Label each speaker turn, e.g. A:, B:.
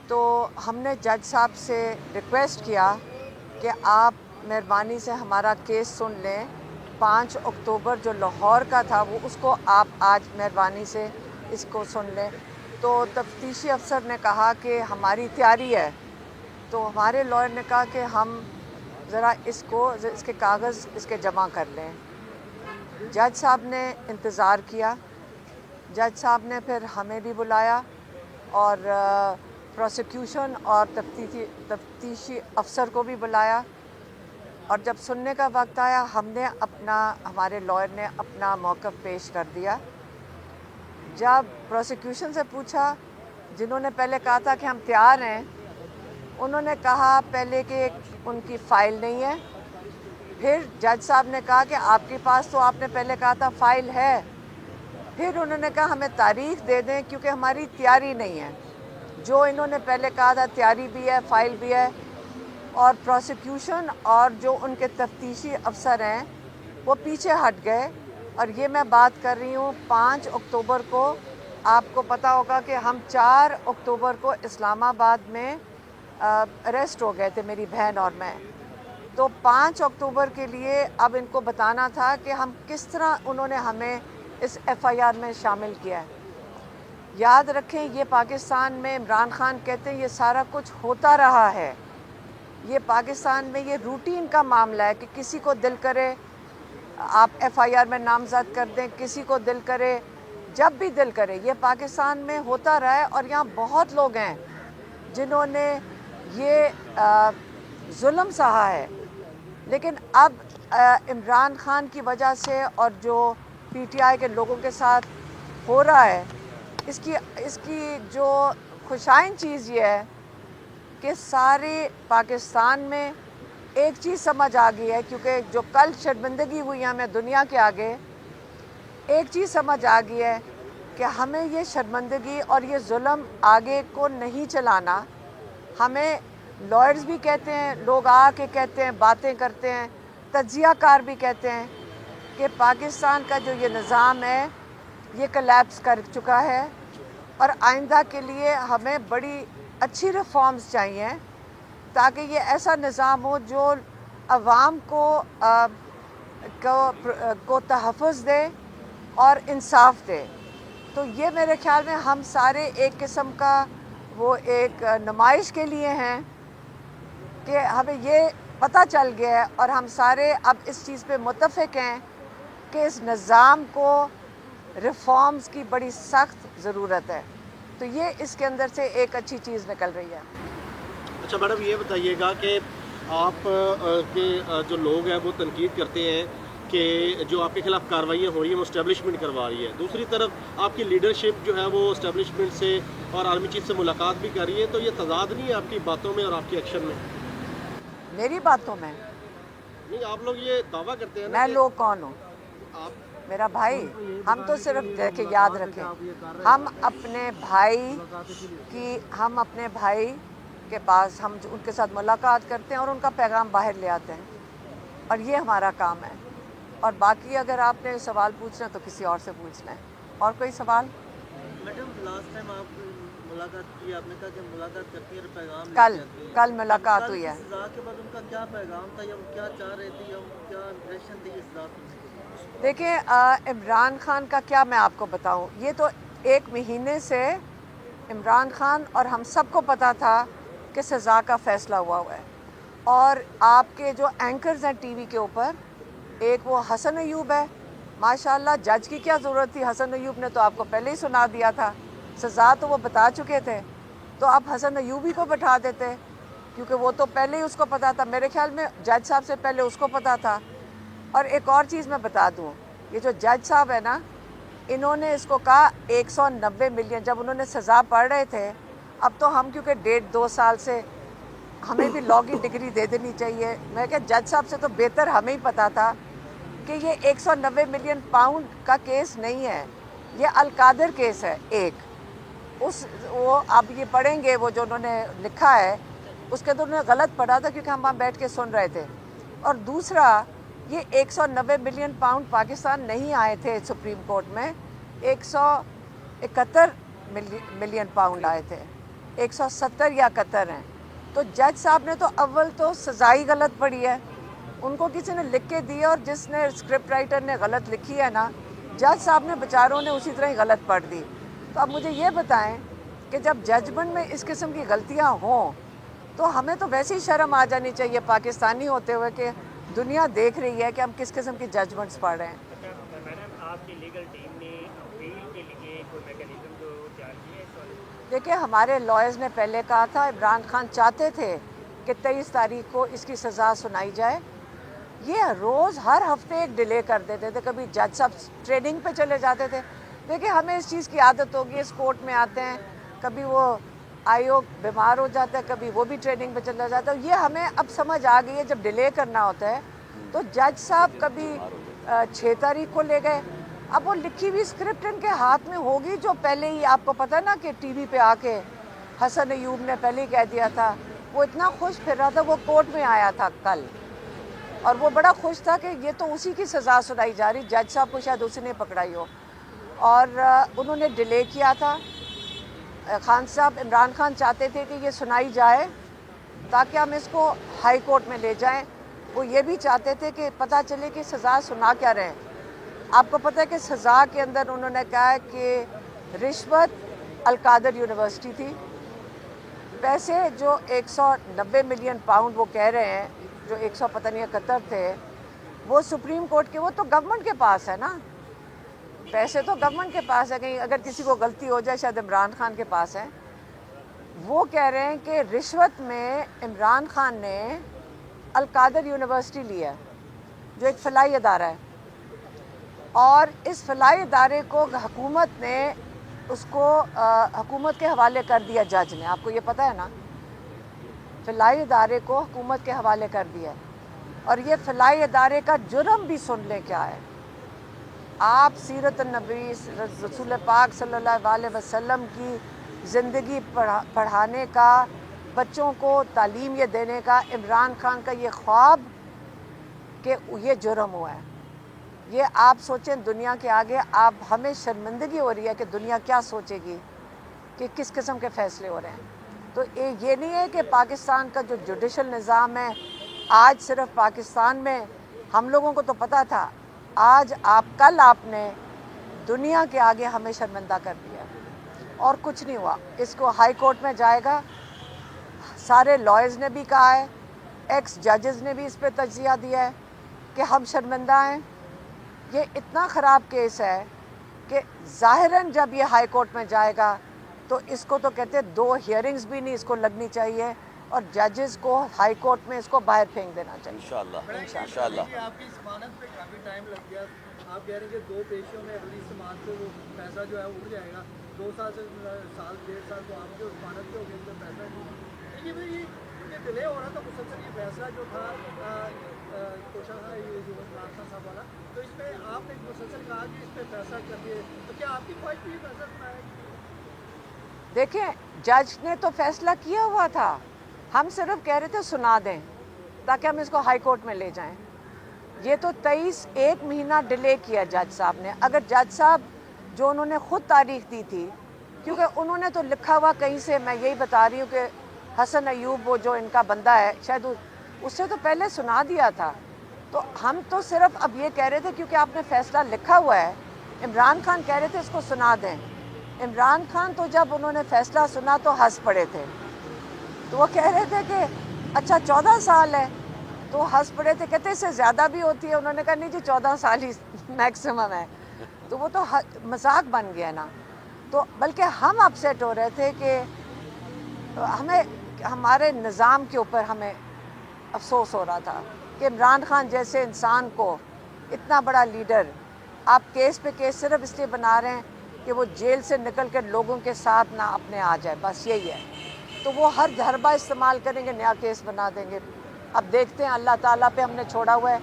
A: تو ہم نے جج صاحب سے ریکویسٹ کیا کہ آپ مہربانی سے ہمارا کیس سن لیں. 5 اکتوبر جو لاہور کا تھا وہ اس کو آپ آج مہربانی سے اس کو سن لیں. تو تفتیشی افسر نے کہا کہ ہماری تیاری ہے. تو ہمارے لائر نے کہا کہ ہم ذرا اس کے کاغذ اس کے جمع کر لیں. جج صاحب نے انتظار کیا. جج صاحب نے پھر ہمیں بھی بلایا اور پروسیکیوشن اور تفتیشی افسر کو بھی بلایا. اور جب سننے کا وقت آیا ہمارے لائر نے اپنا موقف پیش کر دیا. جب پروسیکیوشن سے پوچھا، جنہوں نے پہلے کہا تھا کہ ہم تیار ہیں، انہوں نے کہا پہلے کہ ان کی فائل نہیں ہے. پھر جج صاحب نے کہا کہ آپ کے پاس تو آپ نے پہلے کہا تھا فائل ہے. پھر انہوں نے کہا ہمیں تاریخ دے دیں کیونکہ ہماری تیاری نہیں ہے. جو انہوں نے پہلے کہا تھا تیاری بھی ہے، فائل بھی ہے. اور پروسیکیوشن اور جو ان کے تفتیشی افسر ہیں وہ پیچھے ہٹ گئے. اور یہ میں بات کر رہی ہوں 5 اکتوبر کو. آپ کو پتہ ہوگا کہ ہم 4 اکتوبر کو اسلام آباد میں اریسٹ ہو گئے تھے، میری بہن اور میں. تو 5 اکتوبر کے لیے اب ان کو بتانا تھا کہ ہم کس طرح انہوں نے ہمیں اس ایف آئی آر میں شامل کیا ہے. یاد رکھیں یہ پاکستان میں عمران خان کہتے ہیں یہ سارا کچھ ہوتا رہا ہے. یہ پاکستان میں یہ روٹین کا معاملہ ہے کہ کسی کو دل کرے آپ ایف آئی آر میں نامزد کر دیں، کسی کو دل کرے جب بھی دل کرے. یہ پاکستان میں ہوتا رہا ہے اور یہاں بہت لوگ ہیں جنہوں نے یہ ظلم سہا ہے. لیکن اب عمران خان کی وجہ سے اور جو پی ٹی آئی کے لوگوں کے ساتھ ہو رہا ہے، اس کی جو خوشائن چیز یہ ہے کہ سارے پاکستان میں ایک چیز سمجھ آ گئی ہے، کیونکہ جو کل شرمندگی ہوئی ہمیں دنیا کے آگے، ایک چیز سمجھ آ گئی ہے کہ ہمیں یہ شرمندگی اور یہ ظلم آگے کو نہیں چلانا. ہمیں لائرز بھی کہتے ہیں، لوگ آ کے کہتے ہیں، باتیں کرتے ہیں، تجزیہ کار بھی کہتے ہیں کہ پاکستان کا جو یہ نظام ہے یہ کلیپس کر چکا ہے. اور آئندہ کے لیے ہمیں بڑی اچھی ریفارمز چاہیے تاکہ یہ ایسا نظام ہو جو عوام کو تحفظ دے اور انصاف دے. تو یہ میرے خیال میں ہم سارے ایک قسم کا وہ ایک نمائش کے لیے ہیں کہ ہمیں یہ پتہ چل گیا ہے اور ہم سارے اب اس چیز پہ متفق ہیں کہ اس نظام کو ریفارمز کی بڑی سخت ضرورت ہے. تو یہ اس کے اندر سے ایک اچھی چیز نکل رہی ہے.
B: اچھا میڈم، یہ بتائیے گا کہ آپ کے جو لوگ ہیں وہ تنقید کرتے ہیں کہ جو آپ کے خلاف کارروائیاں ہو رہی ہیں وہ اسٹیبلشمنٹ کروا رہی ہے. دوسری طرف آپ کی لیڈرشپ جو ہے وہ اسٹیبلشمنٹ سے اور آرمی چیف سے ملاقات بھی کر رہی ہے. تو یہ تضاد نہیں ہے آپ کی باتوں میں اور آپ کے ایکشن میں؟
A: میری باتوں میں
B: نہیں، آپ لوگ یہ دعویٰ کرتے ہیں نا
A: میں
B: کہ
A: لوگ کون ہوں؟ میرا بھائی. ہم تو صرف دیکھیں، یاد رکھیں، ہم اپنے بھائی کے پاس ہم ان کے ساتھ ملاقات کرتے ہیں اور ان کا پیغام باہر لے آتے ہیں، اور یہ ہمارا کام ہے. اور باقی اگر آپ نے سوال پوچھنا تو کسی اور سے پوچھ لیں. اور کوئی سوال؟
C: میڈم، لاسٹ ٹائم آپ ملاقات کی، آپ نے کہا کہ ملاقات کرتی ہے اور پیغام
A: کل ملاقات ہوئی ہے.
C: سزا کے بعد ان کا کیا پیغام تھا یا وہ کیا چاہ رہے تھے یا کیا امپریشن تھی اس ذات میں؟
A: دیکھیں، عمران خان کا کیا میں آپ کو بتاؤں. یہ تو 1 مہینے سے عمران خان اور ہم سب کو پتہ تھا کہ سزا کا فیصلہ ہوا ہے. اور آپ کے جو اینکرز ہیں ٹی وی کے اوپر، ایک وہ حسن ایوب ہے، ماشاءاللہ. جج کی کیا ضرورت تھی؟ حسن ایوب نے تو آپ کو پہلے ہی سنا دیا تھا، سزا تو وہ بتا چکے تھے. تو آپ حسن ایوبی کو بٹھا دیتے کیونکہ وہ تو پہلے ہی اس کو پتہ تھا. میرے خیال میں جج صاحب سے پہلے اس کو پتہ تھا. اور ایک اور چیز میں بتا دوں، یہ جو جج صاحب ہے نا، انہوں نے اس کو کہا 190 ملین. جب انہوں نے سزا پڑھ رہے تھے، اب تو ہم کیونکہ 1.5-2 سال سے ہمیں بھی لاء کی ڈگری دے دینی چاہیے. میں کہ جج صاحب سے تو بہتر ہمیں ہی پتہ تھا کہ یہ 190 ملین پاؤنڈ کا کیس نہیں ہے، یہ القادر کیس ہے. وہ آپ یہ پڑھیں گے، وہ جو انہوں نے لکھا ہے اس کے تو انہوں نے غلط پڑھا تھا کیونکہ ہم وہاں بیٹھ کے سن رہے تھے. اور دوسرا، یہ 190 ملین پاؤنڈ پاکستان نہیں آئے تھے سپریم کورٹ میں، 171 ملین پاؤنڈ آئے تھے. 170 یا 71 ہیں. تو جج صاحب نے تو اول تو سزا ہی غلط پڑھی ہے. ان کو کسی نے لکھ کے دی اور جس نے اسکرپٹ رائٹر نے غلط لکھی ہے نا, جج صاحب نے بیچاروں نے اسی طرح ہی غلط پڑھ دی. تو اب مجھے یہ بتائیں کہ جب ججمنٹ میں اس قسم کی غلطیاں ہوں تو ہمیں تو ویسے ہی شرم آ جانی چاہیے پاکستانی ہوتے ہوئے کہ دنیا دیکھ رہی ہے کہ ہم کس قسم کی ججمنٹس پڑھ رہے ہیں.
D: میڈم آپ کی لیگل ٹیم نے اپیل کے لیے کوئی میکینزم جو تیار کی ہے اس والے؟
A: دیکھیں, ہمارے لائرز نے پہلے کہا تھا, عمران خان چاہتے تھے کہ 23 تاریخ کو اس کی سزا سنائی جائے. یہ روز ہر ہفتے ایک ڈیلے کر دیتے تھے. کبھی جج صاحب ٹریننگ پہ چلے جاتے تھے. دیکھیں, ہمیں اس چیز کی عادت ہوگی, اس کورٹ میں آتے ہیں, کبھی وہ آیوگ بیمار ہو جاتا ہے, کبھی وہ بھی ٹریننگ پہ چلا جاتا ہے. یہ ہمیں اب سمجھ آ گئی ہے جب ڈیلے کرنا ہوتا ہے تو جج صاحب کبھی 6 تاریخ کو لے گئے. اب وہ لکھی ہوئی اسکرپٹ ان کے ہاتھ میں ہوگی جو پہلے ہی آپ کو پتہ نا کہ ٹی وی پہ آ کے حسن ایوب نے پہلے ہی کہہ دیا تھا. وہ اتنا خوش پھر رہا تھا, وہ کورٹ میں آیا تھا کل اور وہ بڑا خوش تھا کہ یہ تو اسی کی سزا سنائی جا رہی. جج صاحب کو شاید اسی نے پکڑائی ہو اور انہوں نے ڈیلے کیا تھا. خان صاحب, عمران خان چاہتے تھے کہ یہ سنائی جائے تاکہ ہم اس کو ہائی کورٹ میں لے جائیں. وہ یہ بھی چاہتے تھے کہ پتہ چلے کہ سزا سنا کیا رہے ہیں. آپ کو پتہ ہے کہ سزا کے اندر انہوں نے کہا ہے کہ رشوت القادر یونیورسٹی تھی. پیسے جو 190 ملین پاؤنڈ وہ کہہ رہے ہیں, جو 100 پتہ نہیں 71 تھے, وہ سپریم کورٹ کے, وہ تو گورنمنٹ کے پاس ہے نا. پیسے تو گورنمنٹ کے پاس ہے, کہیں اگر کسی کو غلطی ہو جائے شاید عمران خان کے پاس ہے. وہ کہہ رہے ہیں کہ رشوت میں عمران خان نے القادر یونیورسٹی لی ہے جو ایک فلاحی ادارہ ہے, اور اس فلاحی ادارے کو حکومت نے اس کو حکومت کے حوالے کر دیا. جج نے, آپ کو یہ پتہ ہے نا, فلاحی ادارے کو حکومت کے حوالے کر دیا. اور یہ فلاحی ادارے کا جرم بھی سن لیں کیا ہے. آپ سیرت النبی رسول پاک صلی اللہ علیہ وسلم کی زندگی پڑھانے کا, بچوں کو تعلیم یہ دینے کا, عمران خان کا یہ خواب کہ یہ جرم ہوا ہے. یہ آپ سوچیں دنیا کے آگے, آپ ہمیں شرمندگی ہو رہی ہے کہ دنیا کیا سوچے گی کہ کس قسم کے فیصلے ہو رہے ہیں. تو یہ نہیں ہے کہ پاکستان کا جو جوڈیشل نظام ہے آج صرف پاکستان میں, ہم لوگوں کو تو پتہ تھا, آج کل آپ نے دنیا کے آگے ہمیں شرمندہ کر دیا اور کچھ نہیں ہوا. اس کو ہائی کورٹ میں جائے گا. سارے لائرز نے بھی کہا ہے, ایکس ججز نے بھی اس پہ تجزیہ دیا ہے کہ ہم شرمندہ ہیں. یہ اتنا خراب کیس ہے کہ ظاہراً جب یہ ہائی کورٹ میں جائے گا تو اس کو تو کہتے ہیں 2 ہیئرنگز بھی نہیں اس کو لگنی چاہیے, اور ججز کو ہائی کورٹ میں اس کو باہر پھینک دینا چاہیے.
C: انشاءاللہ. آپ کی ضمانت پہ کافی ٹائم لگ گیا, آپ کہہ رہے ہیں کہ 2 پیشیوں میں اگلی سماعت سے وہ پیسہ جو ہے اڑ جائے گا. 2 سال سے سال 1.5 سال تو آپ جو ضمانت پہ ہو گئی, تو پیسہ نہیں. لیکن یہ ڈیلے ہو رہا تھا مسلسل, یہ فیصلہ جو تھا کوشش تھا یہ جو عمران خان صاحب والا, تو اس پہ آپ نے مسلسل کہا کہ اس پہ فیصلہ کر دیے, تو کیا آپ کی خواہش بھی یہ فیصلہ سنایا؟
A: دیکھیں, جج نے تو فیصلہ کیا ہوا تھا, ہم صرف کہہ رہے تھے سنا دیں تاکہ ہم اس کو ہائی کورٹ میں لے جائیں. یہ تو 23 1 مہینہ ڈیلے کیا جج صاحب نے. اگر جج صاحب جو انہوں نے خود تاریخ دی تھی, کیونکہ انہوں نے تو لکھا ہوا کہیں سے, میں یہی بتا رہی ہوں کہ حسن ایوب وہ جو ان کا بندہ ہے شاید اس سے تو پہلے سنا دیا تھا. تو ہم تو صرف اب یہ کہہ رہے تھے کیونکہ آپ نے فیصلہ لکھا ہوا ہے. عمران خان کہہ رہے تھے اس کو سنا دیں. عمران خان تو جب انہوں نے فیصلہ سنا تو ہنس پڑے تھے, تو وہ کہہ رہے تھے کہ اچھا 14 سال ہے, تو ہنس پڑے تھے, کہتے اس سے زیادہ بھی ہوتی ہے. انہوں نے کہا نہیں جی 14 سال ہی میکسیمم ہے. تو وہ تو مذاق بن گیا نا. تو بلکہ ہم اپسیٹ ہو رہے تھے کہ ہمیں ہمارے نظام کے اوپر ہمیں افسوس ہو رہا تھا کہ عمران خان جیسے انسان کو, اتنا بڑا لیڈر, آپ کیس پہ کیس صرف اس لیے بنا رہے ہیں کہ وہ جیل سے نکل کر لوگوں کے ساتھ نہ اپنے آ جائے, بس یہی ہے. تو وہ ہر ضربہ استعمال کریں گے, نیا کیس بنا دیں گے. اب دیکھتے ہیں, اللہ تعالیٰ پہ ہم نے چھوڑا ہوا ہے.